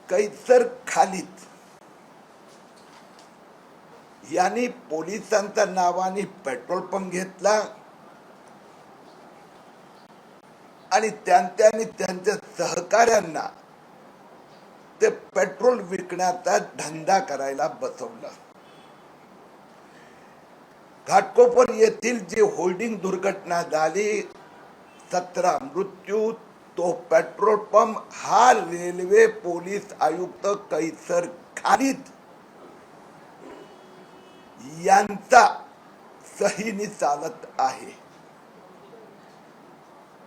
कैसर खालिद यांनी पोलिसांच्या नावाने पेट्रोल पंप घेतला आणि त्यांच्या सहकाऱ्यांना ते पेट्रोल विकण्याचा धंदा करायला बसवला। घाटकोपर येथील जी होल्डिंग दुर्घटना झाली, 17 मृत्यू, तो पेट्रोल पंप हा रेल्वे पोलीस आयुक्त कैसर खालिद यांचा सहीने चालत आहे।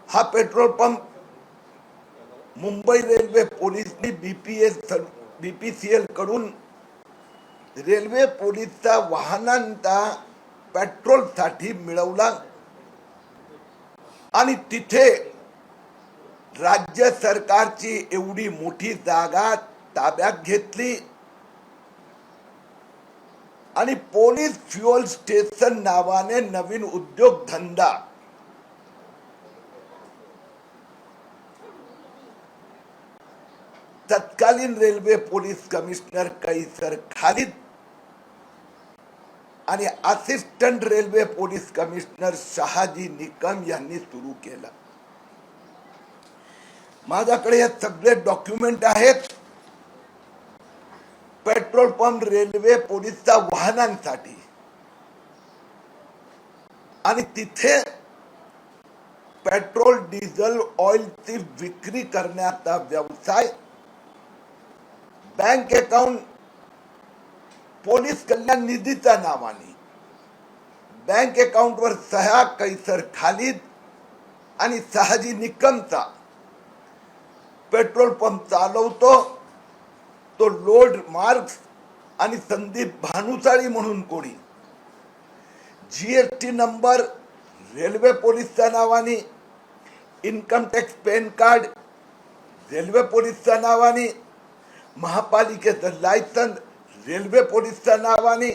हा पेट्रोल पंप मुंबई रेल्वे पोलीसनी बीपीसीएल कडून रेल्वे पोलीसच्या वाहनांचा पेट्रोल साठी मिळवला आणि तिथे राज्य सरकारची एवढी मोठी जागा ताब्यात घेतली आणि पोलीस फ्युएल स्टेशन नावाने नवीन उद्योगधंदा तत्कालीन railway police commissioner Kaiser Khalid आणि assistant railway police commissioner Shahaji Nikam यांनी सुरू केला। माझ्याकडे हे सगळे डॉक्युमेंट आहेत। पेट्रोल पंप रेल्वे पोलीसच्या वाहनांसाठी आणि तिथे पेट्रोल डिझेल ऑइलची विक्री करण्याचा व्यवसाय, बँक अकाउंट पोलीस कल्याण निधीच्या नावाने, बँक अकाउंटवर सह्या कैसर खालिद आणि शहाजी निकमचा, पेट्रोल पंप चालवतो तो लोड मार्क्स आणि संदीप भानुसाळी म्हणून कोणी, जीएसटी नंबर रेल्वे पोलीसच्या नावाने, income tax PAN card railway पोलीसच्या नावाने, महापालिकेचं लायसन्स रेल्वे पोलीसच्या नावाने,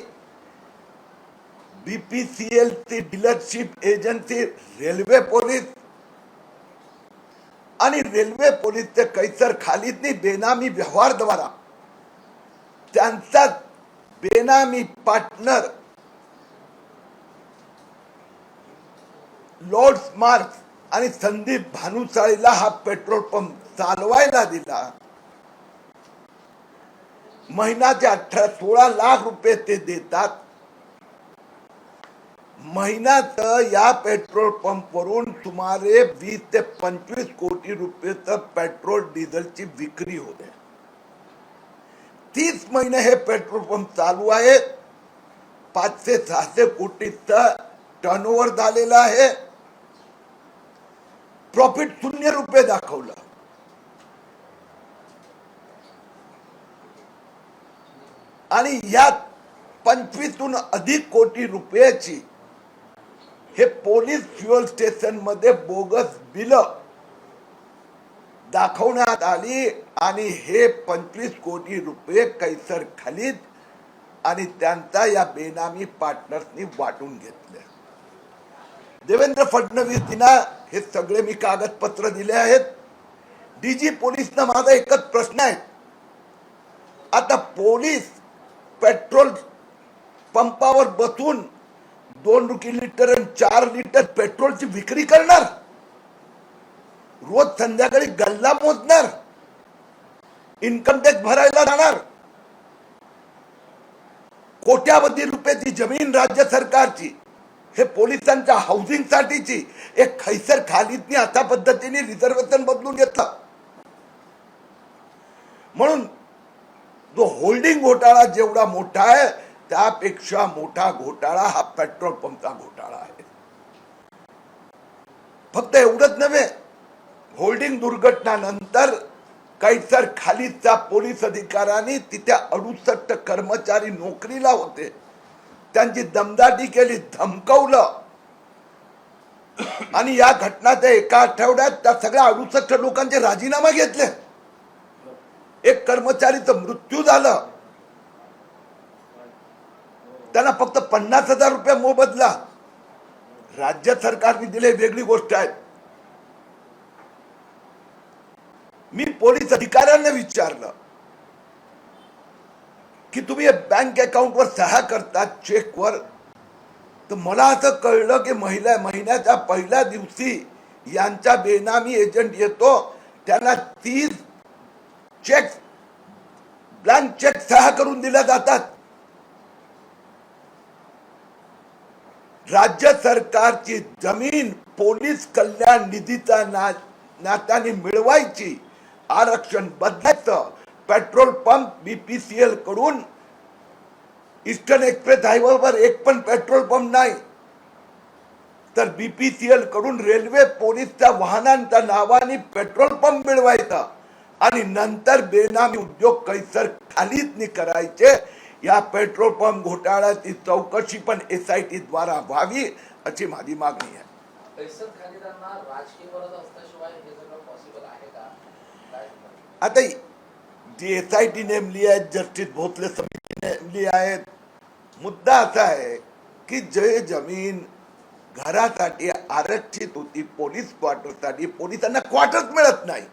बीपीसीएल ची डीलरशिप एजन्सी रेल्वे पोलीस आणि रेल्वे पोलीसचे कैसर खालिदनी बेनामी व्यवहारद्वारा त्यांचा बेनामी पार्टनर लॉर्ड मार्क्स आणि संदीप भानुसाळीला हा पेट्रोल पंप चालवायला दिला। महिन्याचे 16 लाख रुपये ते देतात। महिन्यात या पेट्रोल पंप वरून सुमारे 20 ते 25 कोटी रुपयेचं पेट्रोल डिझेलची विक्री होते। 30 महिने हे पेट्रोल पंप चालू आहे। 500 ते 600 कोटीचा टर्नओव्हर झालेला आहे। प्रॉफिट 0 रुपये दाखवलं। आणि यात 25हून अधिक कोटी रुपयाची हे पोलीस फ्युएल स्टेशन मध्ये बोगस बिल दाखवण्यात आली आणि हे 25 कोटी रुपये कैसर खालिद आणि त्यांचा या बेनामी पार्टनर्सनी वाटून घेतले। देवेंद्र फडणवीसजींना हे सगळे मी कागदपत्र दिले आहेत। डीजी पोलीसना माझा एकच प्रश्न आहे, आता पोलीस पेट्रोल पंपावर बसून 2 लिटर आणि 4 लिटर पेट्रोलची विक्री करणार, रोज संध्याकाळी गल्ला मोजणार, इन्कम टॅक्स भरायला जाणार, कोट्यावधी रुपयाची जमीन राज्य सरकारची हे पोलिसांच्या हाऊसिंग साठीची एक कैसर खालिदने अशा पद्धतीने रिझर्वेशन बदलून घेतलं। म्हणून जो होल्डिंग घोटाळा जेवढा मोठा आहे त्यापेक्षा मोठा घोटाळा हा पेट्रोल पंपचा घोटाळा आहे। फक्त एवढंच नव्हे, होल्डिंग दुर्घटनेनंतर कैसर खालिदच्या पोलीस अधिकाऱ्यांनी तिथे 68 कर्मचारी नोकरीला होते, त्यांची दमदाटी केली, धमकवलं आणि या घटनाच्या एका आठवड्यात त्या सगळ्या 68 लोकांचे राजीनामा घेतले। एक कर्मचारीचा मृत्यू झाला, त्यांना फक्त 50,000 रुपये मोबदला राज्य सरकारने दिले, वेगळी गोष्ट आहे। मी पोलीस अधिकाऱ्यांना विचारलं की तुम्ही बँक अकाउंटवर सह्या करतात चेकवर, तर मला असं कळलं की महिन्याच्या पहिल्या दिवशी यांचा बेनामी एजंट येतो, त्यांना 30 चेक, ब्लँक चेक सह्या करून दिल्या जातात. राज्य सरकारची जमीन पोलीस कल्याण निधीचा नात्याने मिळवायची, आरक्षण बदलायचं, पेट्रोल पंप बीपीसीएल कडून ईस्टर्न एक्सप्रेस हायवेवर एक पण पेट्रोल पंप नाही, तर बीपीसीएल कडून रेल्वे पोलीसच्या वाहनांच्या नावाने पेट्रोल पंप मिळवायचा आणि नंतर बेनामी उद्योग कैसर खालीच करायचे. या पेट्रोल पंप घोटाळ्याची चौकशी पण SIT द्वारा व्हावी अशी माझी मागणी आहे. कैसर खालीदांना राजकीय गरज असल्याशिवाय हे सगळं पॉसिबल आहे का? आता जी SIT नेमली आहे, जस्टिस भोसले समिती नेमली आहे, मुद्दा असा आहे की जे जमीन घरासाठी आरक्षित होती पोलीस क्वार्टरसाठी, पोलिसांना क्वार्टर्स मिळत नाही.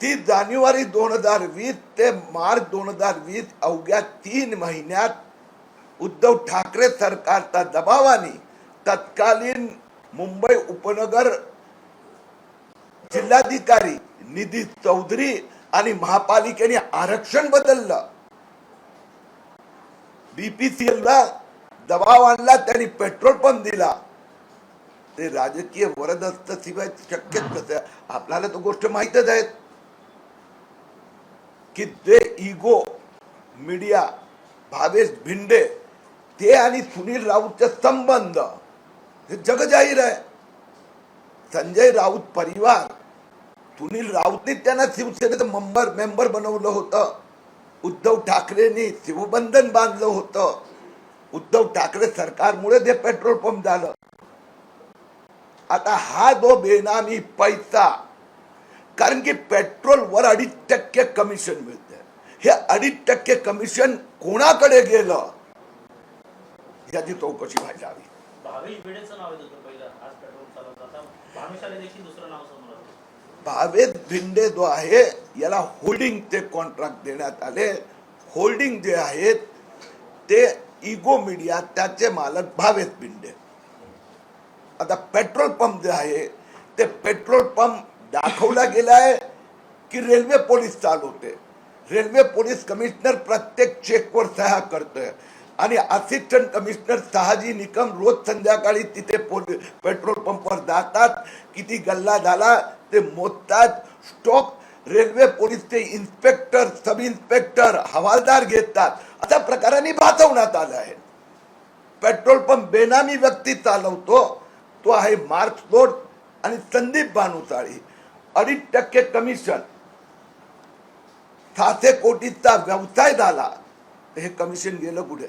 ती जानेवारी 2020 ते मार्च 2020 अवघ्या 3 महिन्यात उद्धव ठाकरे सरकारच्या दबावाने तत्कालीन मुंबई उपनगर जिल्हाधिकारी निधी चौधरी आणि महापालिकेने आरक्षण बदललं. बीपीसीएलला दबाव आणला, त्यांनी पेट्रोल पंप दिला. ते राजकीय वरदस्त शिवाय शक्यच कसं? आपल्याला तो गोष्ट माहितच आहे की ते इगो मीडिया, भावेश भिंडे ते आणि सुनील राऊतचे संबंध हे जगजाहीर आहे. संजय राऊत परिवार, सुनील राऊतने त्यांना शिवसेनेचं मेंबर बनवलं होतं. उद्धव ठाकरेंनी शिवबंधन बांधलं होतं. उद्धव ठाकरे सरकारमुळे ते पेट्रोल पंप झालं. आता हा जो बेनामी पैसा, कारण की पेट्रोलवर 2.5% कमिशन मिळते, हे 2.5% कमिशन कोणाकडे गेलं याची चौकशी व्हायला हवी. भावेश भिडेचं नाव येतं पहिलं, आज पेट्रोल चालवतात, भानुशाली देखील दुसरं नाव समोर आलं. भावेश भिंडे जो आहे याला होल्डिंगचे कॉन्ट्रॅक्ट देण्यात आले. होल्डिंग जे आहेत ते इगो मीडिया, त्याचे मालक भावेश भिंडे. आता पेट्रोल पंप जे आहे ते पेट्रोल पंप दाखवला गेलाय की रेल्वे पोलीस चालवते. रेल्वे पोलीस कमिशनर प्रत्येक चेकवर सह्या करतोय आणि असिस्टंट कमिशनर शहाजी निकम रोज संध्याकाळी तिथे पेट्रोल पंपवर जातात. किती गल्ला झाला ते मोजतात. स्टॉक रेल्वे पोलीसचे इन्स्पेक्टर, सब इन्स्पेक्टर, हवालदार घेतात. अशा प्रकाराने भासवण्यात आलं आहे. पेट्रोल पंप बेनामी व्यक्ती चालवतो, तो आहे मार्क्स लोड आणि संदीप भानुशाली. 2.5% कमिशन, 600 कोटीचा व्यवसाय झाला, हे कमिशन गेलं कुठे?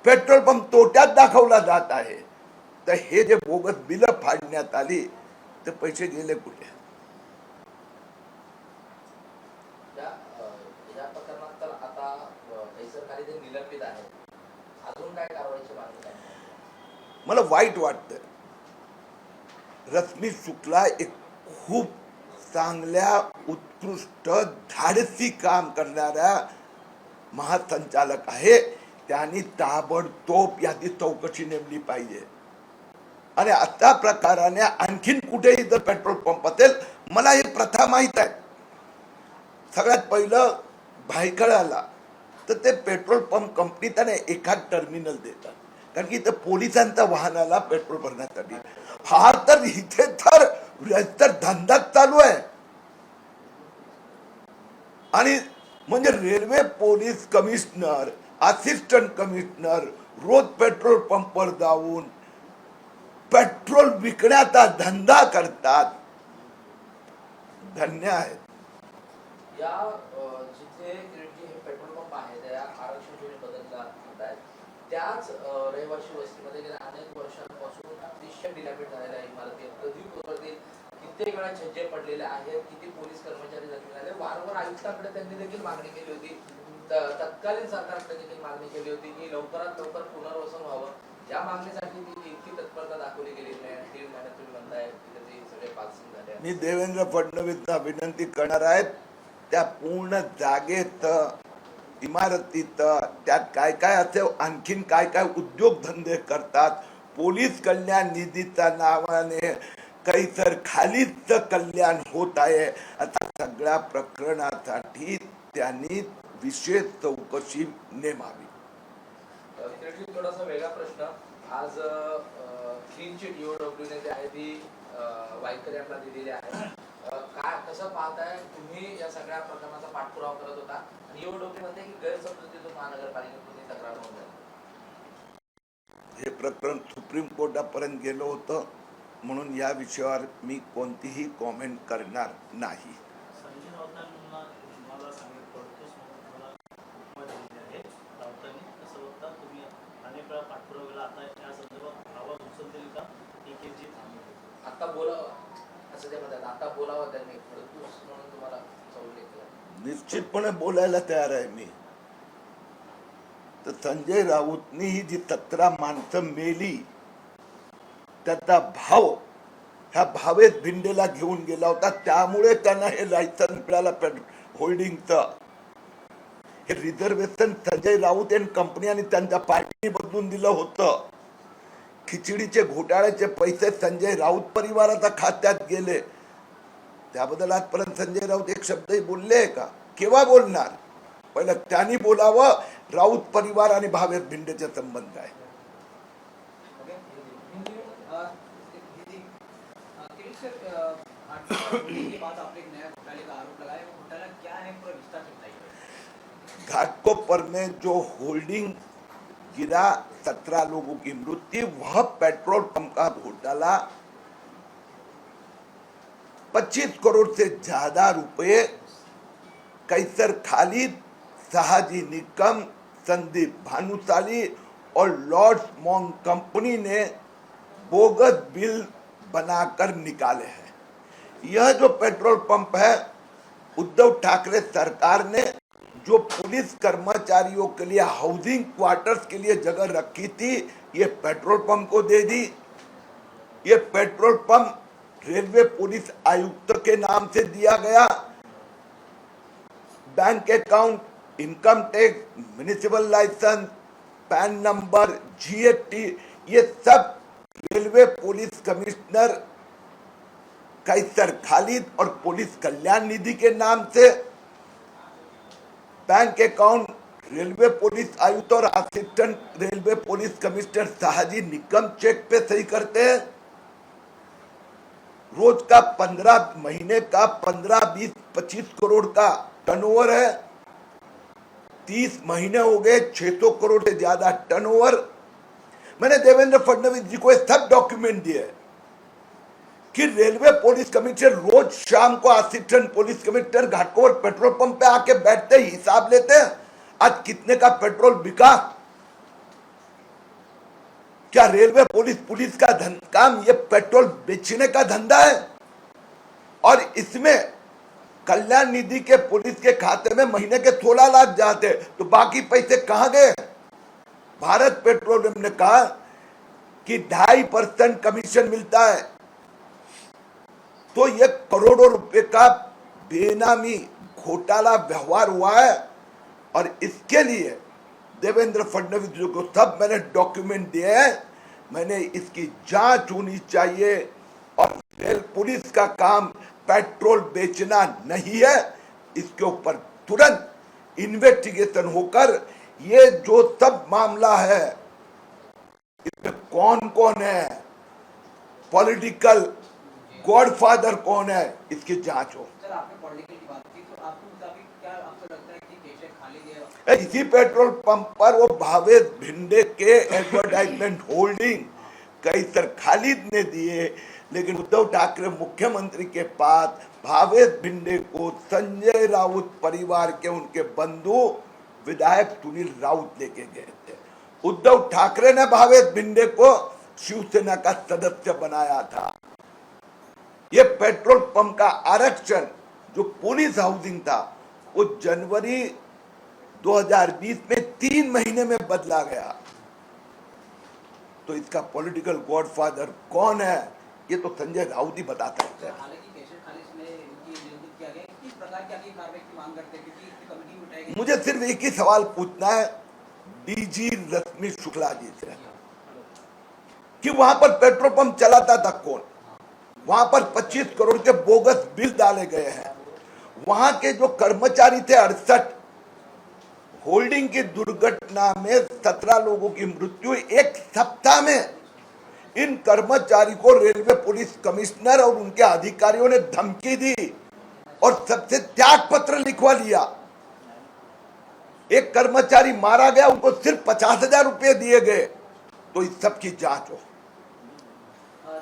पेट्रोल पंप तोट्यात दाखवला जात आहे, तर हे जे बोगस बिलं फाडण्यात आली ते पैसे गेले कुठे? या प्रकरणात तर आता कैसर खालीद निलंबित आहे, अजून काय कारवाईची मागणी आहे? मला वाईट वाटतं. रश्मी शुक्ला एक खूप चांगल्या, उत्कृष्ट, धाडसी काम करणाऱ्या महासंचालक आहे. त्यांनी ताबडतोब याची चौकशी नेमली पाहिजे. आणि अशा प्रकाराने आणखीन कुठेही जर पेट्रोल पंप असेल, मला ही प्रथा माहित आहे. सगळ्यात पहिलं भायखळ्याला तर ते पेट्रोल पंप कंपनी त्याने एखाद टर्मिनल देतात, कारण की इथं पोलिसांच्या वाहनाला पेट्रोल भरण्यासाठी. हा तर इथे तर धंदाच चालू आहे. आणि म्हणजे railway police commissioner, assistant commissioner रोज पेट्रोल पंपवर जाऊन पेट्रोल विकण्याचा धंदा करतात. धन्य आहे. या जिथे हे पेट्रोल पंप आहे त्या आरक्षण तुम्ही बदलला म्हणताय, त्याच रहिवासी वस्तीमध्ये गेल्या अनेक वर्षांपासून अतिशय डिलॅमिट झालेल्या इमारती कधी कोसळतील, कित्येक वेळा छज्जे पडलेले आहेत, किती पोलीस कर्मचारी जखमी झाले. वारंवार आयुक्तांकडे त्यांनी देखील मागणी केली होती, तत्कालीन सरकारकडे देखील मागणी केली होती की लवकरात लवकर पुनर्वसन व्हावं. या मागणीसाठी इतकी तत्परता दाखवली गेली नाही. 3 महिन्यात तुम्ही म्हणताय सगळे पासिंग झाले. मी देवेंद्र फडणवीसला विनंती करणार आहे त्या पूर्ण जागेत, इमारतीत त्यात काय काय असे आणखीन काय काय उद्योगधंदे करतात. पोलीस कल्याण निधीच्या नावाने काही तर खालीच कल्याण होत आहे. आता सगळ्या प्रकरणासाठी त्यांनी विशेष चौकशी नेमावी. किरीटजी, थोडासा वेगळा प्रश्न. आज क्लीन चिट ईओडब्ल्यूने जे आहे ती वाईकर यांना दिलेली आहे. काय कसं पाहताय तुम्ही? या सगळ्या प्रकरणाचा पाठपुरावा करत होता आणि ईओडब्ल्यू मध्ये की गैरसमजुतीतून महानगरपालिकेतून ही तक्रार नोंदवली. हे प्रकरण सुप्रीम कोर्टापर्यंत गेलं होतं, म्हणून या विषयावर मी कोणतीही कॉमेंट करणार नाही. संजय राऊतांना मला सांगितलं पडतोच म्हणून मला उपमा दिलेली आहे राऊतांनी. असं बघता तुम्ही अनेक वेळा पाठपुरावा केला, आता या संदर्भात आवाज उचलतील का ही केस जी थांबवली? आता बोलावं असं ते म्हणतात. आता बोलावं त्यांनी पडतोस म्हणून तुम्हाला उल्लेख केला. निश्चितपणे बोलायला तयार आहे मी. तर संजय राऊतनी ही जी 17 माणसं मेली त्याचा भाव ह्या भावेश भिंडेला घेऊन गेला होता, त्यामुळे त्यांना हे लायसन्स मिळालं होल्डिंगचं. हे रिझर्वेशन संजय राऊत आणि कंपनी आणि त्यांच्या पार्टीने बदलून दिलं होतं. खिचडीचे घोटाळ्याचे पैसे संजय राऊत परिवाराच्या खात्यात गेले. त्याबद्दल आजपर्यंत संजय राऊत एक शब्दही बोलले का? केव्हा बोलणार? पहिलं त्यांनी बोलावं. राऊत परिवार आणि भावेश भिंडेचे संबंध आहे. घाटकोपर में जो होल्डिंग गिरा, 17 लोगों की मृत्यु, वह पेट्रोल पंप का घोटाला 25 करोड़ से ज्यादा रुपए कैसर खालिद, शाहजी निकम, संदीप भानुशाली और लॉर्ड्स मॉन्ग कंपनी ने बोगस बिल बनाकर निकाले हैं। यह जो पेट्रोल पंप है, उद्धव ठाकरे सरकार ने जो पुलिस कर्मचारियों के लिए हाउसिंग क्वार्टर्स के लिए जगह रखी थी, ये पेट्रोल पंप को दे दी। ये पेट्रोल पंप रेलवे पुलिस आयुक्त के नाम से दिया गया। Bank account, income tax, municipal licence, PAN number, GST, ये सब railway police commissioner Kaiser Khalid और पुलिस कल्याण निधि के नाम से। बैंक अकाउंट रेलवे पुलिस आयुक्त और assistant railway police commissioner Shahji Nikam cheque पे सही करते हैं। रोज का 15 महीने का 15, 20, 25 करोड़ का टर्नओवर है। 30 महीने हो गए, 600 करोड़ से ज्यादा टर्नओवर। मैंने देवेंद्र फडणवीस जी को सब डॉक्यूमेंट दिए कि रेलवे पुलिस कमिश्नर रोज शाम को assistant police commissioner Ghatkopar petrol pump पे आके बैठते, हिसाब लेते हैं आज कितने का पेट्रोल बिका। क्या रेलवे पुलिस का काम ये पेट्रोल बेचने का धंधा है? और इसमें कल्याण निधि के पुलिस के खाते में महीने के 16 लाख जाते, तो बाकी पैसे कहां गए? भारत पेट्रोलियम ने कहा कि 2.5% कमीशन मिलता है, तो ये करोड़ों रुपए का बेनामी घोटाला व्यवहार हुआ है। और इसके लिए देवेंद्र फडणवीस जी को सब मैंने डॉक्यूमेंट दिए हैं। मैंने इसकी जांच होनी चाहिए और रेल पुलिस का काम पेट्रोल बेचना नहीं है। इसके ऊपर तुरंत इन्वेस्टिगेशन होकर ये जो सब मामला है, इसमें कौन कौन है, पॉलिटिकल गॉडफादर कौन है, इसकी जांच हो। सर, आपने पॉलिटिकल की बात की, तो आपको मुताबिक क्या आपको लगता है कि केशर खालिद है? इसी पेट्रोल पंप पर वो भावेश भिंडे के एडवर्टाइजमेंट होल्डिंग कैसर खालिद ने दिए, लेकिन उद्धव ठाकरे मुख्यमंत्री के पास भावेश भिंडे को संजय राउत परिवार के उनके बंधु विधायक सुनील राउत लेके गए थे। उद्धव ठाकरे ने भावेश भिंडे को शिवसेना का सदस्य बनाया था। ये पेट्रोल पंप का आरक्षण जो पुलिस हाउसिंग था, वो जनवरी 2020 में 3 महीने में बदला गया। तो इसका पॉलिटिकल गॉडफादर कौन है, ये तो संजय राउत ही बता सकते हैं। हालांकि केशर खालिद में इनकी निलंबित किया गया, किस प्रकार सरकार क्या की कार्रवाई की मांग करते हैं, क्योंकि इसकी कमेटी उठाएगी। मुझे सिर्फ एक ही सवाल पूछना है डीजी रश्मि शुक्ला जी से कि वहां पर पेट्रोल पंप चलाता था कौन, वहां पर 25 करोड़ के बोगस बिल डाले गए हैं, वहां के जो कर्मचारी थे 68, होल्डिंग की दुर्घटना में 17 लोगों की मृत्यु एक सप्ताह में। इन कर्मचारी को रेलवे पुलिस कमिश्नर और उनके अधिकारियों ने धमकी दी और सबसे त्याग पत्र लिखवा लिया। एक कर्मचारी मारा गया, उनको सिर्फ 50,000 रुपए दिए गए। तो इस सब की जांच हो।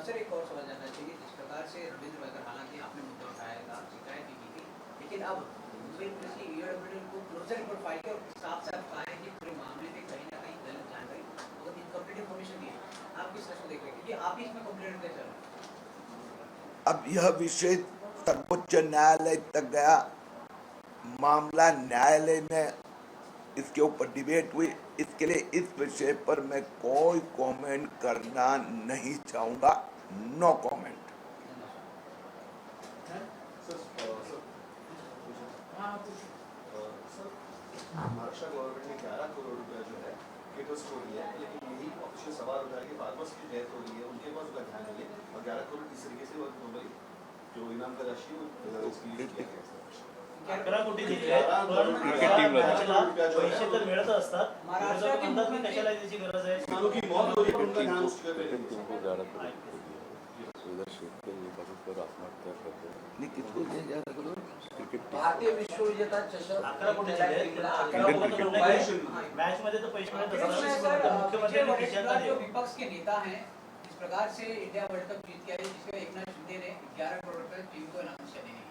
सर एक और समझ जाना चाहिए, जिस प्रकार से रविंद्र वैकर, हालांकि आपने मुद्दा उठाया था, शिकायत भी की थी, लेकिन अब मुंबई पुलिस की ईओडब्ल्यू को क्लोजर रिपोर्ट फाइल की और साफ साफ कहा है कि पूरे मामले में कहीं ना कहीं गलत जानकारी और इनकम्प्लीट इन्फॉर्मेशन दी है। आप किस तरह से देख रहे हैं, क्योंकि आप ही इसमें कंप्लेंट थे सर। अब यह विषय सर्वोच्च न्यायालय तक गया, मामला न्यायालय में इसके ऊपर डिबेट हुई। इसके लिए इस विषय पर मैं कोई कमेंट करना नहीं चाहूंगा। No comment. महाराष्ट्र गवर्नमेंट ने 11 करोड़ रुपया जो है केटर्स को दिया है, लेकिन यही ऑफिशियल सवाल उठा के फार्मर्स की डेथ हो रही है, उनके पास उसका ध्यान नहीं है और 11 करोड़ इस तरीके से नॉर्मली जो इनाम का राशि है वो उसकी यूज किया गया है। 11 कोटी दिले आहेत, पण मॅचला पैसे तर मिळत असतात, महाराष्ट्र अंदाज में कशाला द्यायची गरज आहे? लोगों की मौत हो रही है, उनका ध्यान उस पर नहीं है। भारतीय विश्वविजेता चषक 11 कोटी दिले आहेत, 11 कोटी तर नाही, मॅच मध्ये तर पैसे मिळत असतात, तर मुख्यमंत्र्यांनी खिशातनं जो द्यावं. विपक्ष के नेता हैं, जिस प्रकार से इंडिया वर्ल्ड कप जीत गया है, जिसमें एकनाथ शिंदे ने 11 करोड़ रुपए टीम को इनाम देने की,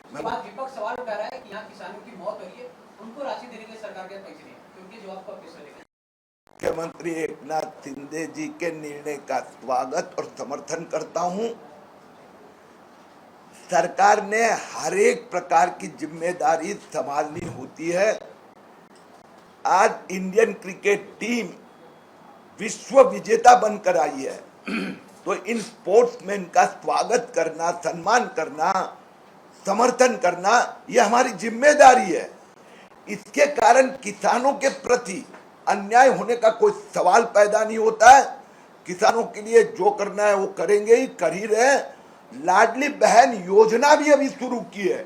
उसके बाद विपक्ष सवाल उठा रहा है कि यहाँ किसानों की मौत हो रही है, उनको राशि देने के लिए सरकार के पैसे नहीं है, क्योंकि जवाब को आप किस तरह देखें? मुख्यमंत्री एकनाथ शिंदे जी के निर्णय का स्वागत और समर्थन करता हूं। सरकार ने हर एक प्रकार की जिम्मेदारी संभालनी होती है। आज इंडियन क्रिकेट टीम विश्व विजेता बनकर आई है, तो इन स्पोर्ट्समैन का स्वागत करना, सम्मान करना, समर्थन करना, यह हमारी जिम्मेदारी है। इसके कारण किसानों के प्रति अन्याय होने का कोई सवाल पैदा नहीं होता है। किसानों के लिए जो करना है वो करेंगे ही, कर ही रहे। लाडली बहन योजना भी अभी शुरू की है,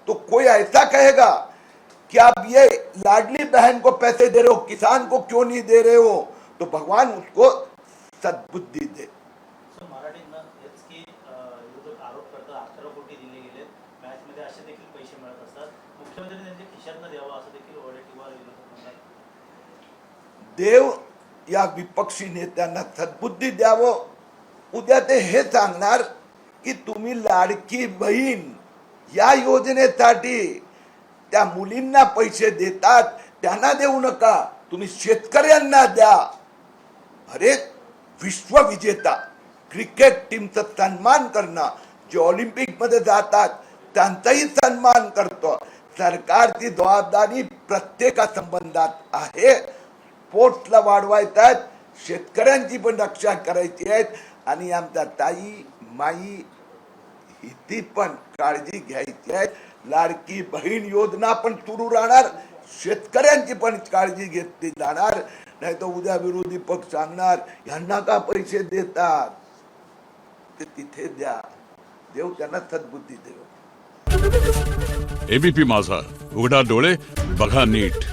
तो कोई ऐसा कहेगा कि आप ये लाडली बहन को पैसे दे रहे हो, किसान को क्यों नहीं दे रहे हो, तो भगवान उसको सद्बुद्धि दे। सर, मराठीतनं हेच की विरोधक आरोप करतात 11 कोटी दिले गेले, मॅच मध्ये असे देखील पैसे मिळत असतात, मुख्यमंत्र्यांनी त्यांच्या खिशातनं द्यावं असं देखील वडेट्टीवार विरोधक म्हणतात. देव या विपक्षी नेत्यांना सद्बुद्धी द्यावं. उद्या ते हे सांगणार की तुम्ही लाडकी बहीण या योजनेसाठी त्या मुलींना पैसे देतात, त्यांना देऊ नका, तुम्ही शेतकऱ्यांना द्या. अरे विश्व विजेता क्रिकेट टीमचा सन्मान करणं, जे ऑलिम्पिक मध्ये जातात त्यांचाही सन्मान करतो. सरकारची जबाबदारी प्रत्येका संबंधात आहे. स्पोर्ट्सला वाढवायचं, शेतकऱ्यांची पण रक्षा करायची आहे आणि आमच्या ताई माई हिची पण काळजी घ्यायची आहे. लाडकी बहीण योजना पण सुरू राहणार, शेतकऱ्यांची पण काळजी घेतली जाणार. नाही तर उद्या विरोधी पक्ष सांगणार यांना का पैसे देतात, ते तिथे द्या. देव त्यांना सद्बुद्धी देव. एबीपी माझा, उघडा डोळे बघा नीट.